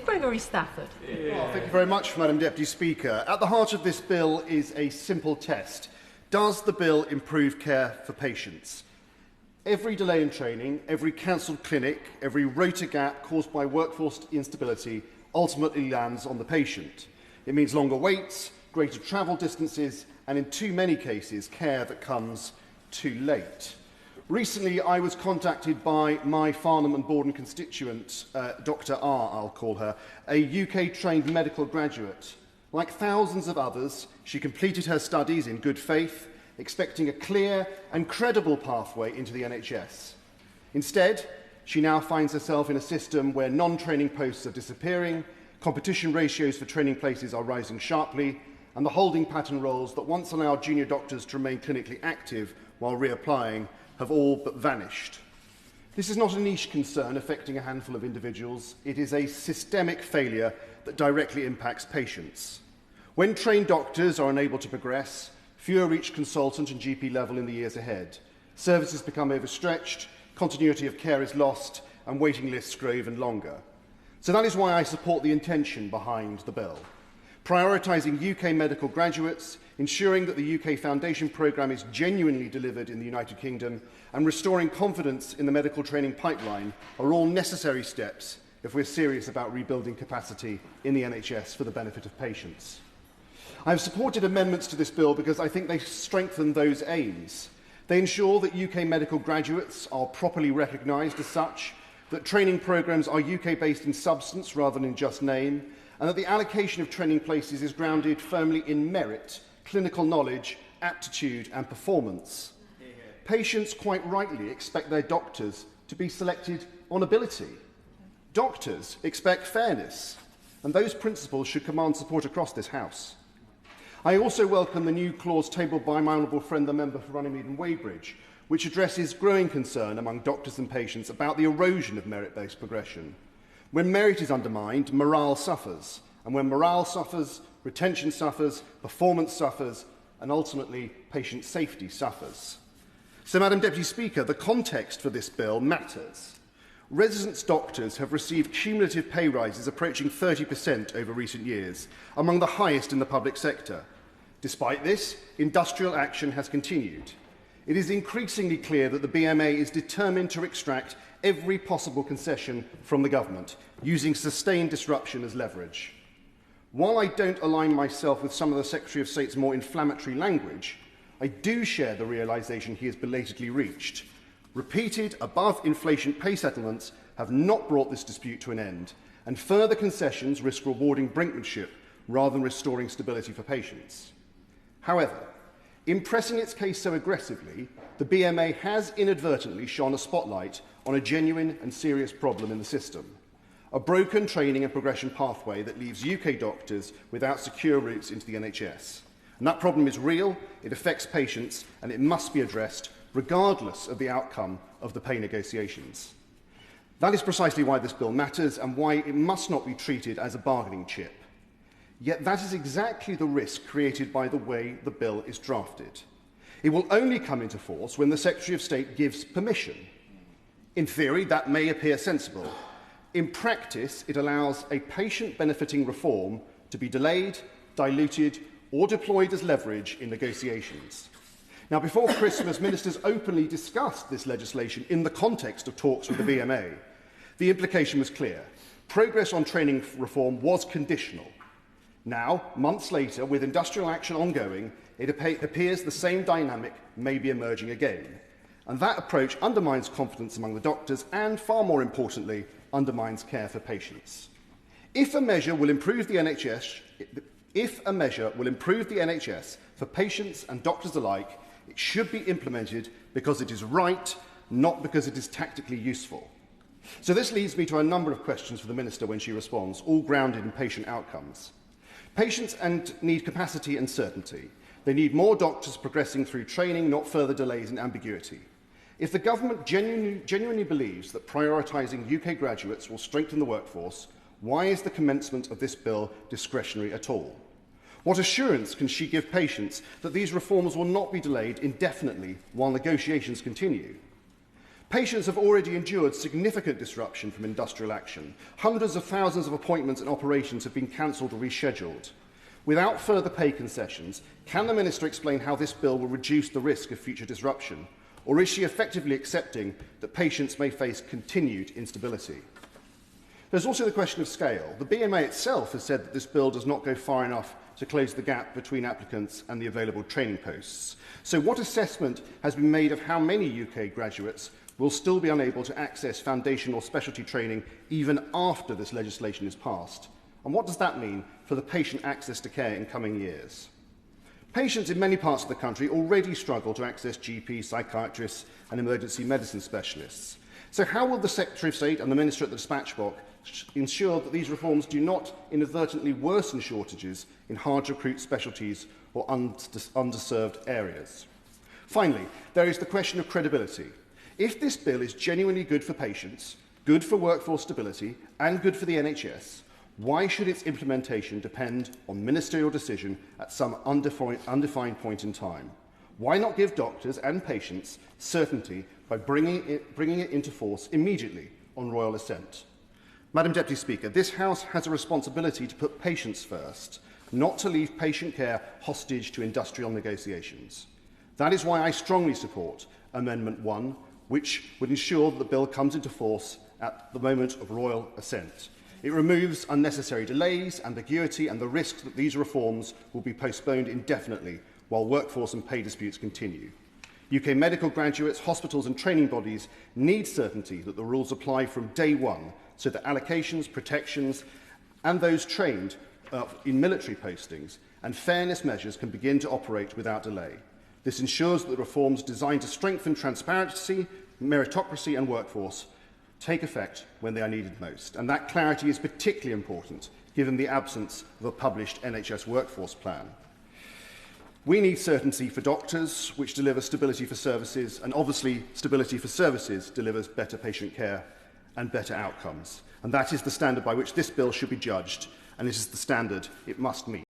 Gregory Stafford. Well, thank you very much, Madam Deputy Speaker. At the heart of this bill is a simple test. Does the bill improve care for patients? Every delay in training, every cancelled clinic, every rota gap caused by workforce instability ultimately lands on the patient. It means longer waits, greater travel distances, and in too many cases, care that comes too late. Recently, I was contacted by my Farnham and Borden constituent, Dr. R, I'll call her, a UK-trained medical graduate. Like thousands of others, she completed her studies in good faith, expecting a clear and credible pathway into the NHS. Instead, she now finds herself in a system where non-training posts are disappearing, competition ratios for training places are rising sharply, and the holding pattern roles that once allowed junior doctors to remain clinically active while reapplying have all but vanished. This is not a niche concern affecting a handful of individuals. It is a systemic failure that directly impacts patients. When trained doctors are unable to progress, fewer reach consultant and GP level in the years ahead. Services become overstretched, continuity of care is lost, and waiting lists grow even longer. So that is why I support the intention behind the bill. Prioritising UK medical graduates, ensuring that the UK Foundation programme is genuinely delivered in the United Kingdom, and restoring confidence in the medical training pipeline are all necessary steps if we're serious about rebuilding capacity in the NHS for the benefit of patients. I have supported amendments to this bill because I think they strengthen those aims. They ensure that UK medical graduates are properly recognised as such, that training programmes are UK-based in substance rather than in just name, and that the allocation of training places is grounded firmly in merit, clinical knowledge, aptitude and performance. Patients quite rightly expect their doctors to be selected on ability. Doctors expect fairness, and those principles should command support across this House. I also welcome the new clause tabled by my honourable friend, the member for Runnymede and Weybridge, which addresses growing concern among doctors and patients about the erosion of merit-based progression. When merit is undermined, morale suffers. And when morale suffers, retention suffers, performance suffers, and ultimately patient safety suffers. So, Madam Deputy Speaker, the context for this bill matters. Residence doctors have received cumulative pay rises approaching 30% over recent years, among the highest in the public sector. Despite this, industrial action has continued. It is increasingly clear that the BMA is determined to extract every possible concession from the government, using sustained disruption as leverage. While I don't align myself with some of the Secretary of State's more inflammatory language, I do share the realisation he has belatedly reached. Repeated above-inflation pay settlements have not brought this dispute to an end, and further concessions risk rewarding brinkmanship rather than restoring stability for patients. However, in pressing its case so aggressively, the BMA has inadvertently shone a spotlight on a genuine and serious problem in the system. A broken training and progression pathway that leaves UK doctors without secure routes into the NHS. And that problem is real, it affects patients, and it must be addressed regardless of the outcome of the pay negotiations. That is precisely why this bill matters and why it must not be treated as a bargaining chip. Yet that is exactly the risk created by the way the bill is drafted. It will only come into force when the Secretary of State gives permission. In theory, that may appear sensible. In practice, it allows a patient-benefiting reform to be delayed, diluted, or deployed as leverage in negotiations. Now, before Christmas, ministers openly discussed this legislation in the context of talks with the BMA. The implication was clear. Progress on training reform was conditional. Now, months later, with industrial action ongoing, it appears the same dynamic may be emerging again. And that approach undermines confidence among the doctors and, far more importantly, undermines care for patients. If a measure will improve the NHS for patients and doctors alike, it should be implemented because it is right, not because it is tactically useful. So this leads me to a number of questions for the Minister when she responds, all grounded in patient outcomes. Patients need capacity and certainty. They need more doctors progressing through training, not further delays and ambiguity. If the government genuinely believes that prioritising UK graduates will strengthen the workforce, why is the commencement of this bill discretionary at all? What assurance can she give patients that these reforms will not be delayed indefinitely while negotiations continue? Patients have already endured significant disruption from industrial action. Hundreds of thousands of appointments and operations have been cancelled or rescheduled. Without further pay concessions, can the Minister explain how this bill will reduce the risk of future disruption? Or is she effectively accepting that patients may face continued instability? There's also the question of scale. The BMA itself has said that this bill does not go far enough to close the gap between applicants and the available training posts. So what assessment has been made of how many UK graduates will still be unable to access foundational specialty training even after this legislation is passed? And what does that mean for the patient access to care in coming years? Patients in many parts of the country already struggle to access GPs, psychiatrists and emergency medicine specialists. So how will the Secretary of State and the Minister at the Dispatch Box ensure that these reforms do not inadvertently worsen shortages in hard-to-recruit specialties or underserved areas? Finally, there is the question of credibility. If this bill is genuinely good for patients, good for workforce stability and good for the NHS, why should its implementation depend on ministerial decision at some undefined point in time? Why not give doctors and patients certainty by bringing it into force immediately on royal assent? Madam Deputy Speaker, this House has a responsibility to put patients first, not to leave patient care hostage to industrial negotiations. That is why I strongly support Amendment 1, which would ensure that the bill comes into force at the moment of royal assent. It removes unnecessary delays, ambiguity and the risk that these reforms will be postponed indefinitely while workforce and pay disputes continue. UK medical graduates, hospitals and training bodies need certainty that the rules apply from day one so that allocations, protections and those trained in military postings and fairness measures can begin to operate without delay. This ensures that the reforms designed to strengthen transparency, meritocracy and workforce take effect when they are needed most. And that clarity is particularly important given the absence of a published NHS workforce plan. We need certainty for doctors, which deliver stability for services, and obviously stability for services delivers better patient care and better outcomes. And that is the standard by which this bill should be judged, and it is the standard it must meet.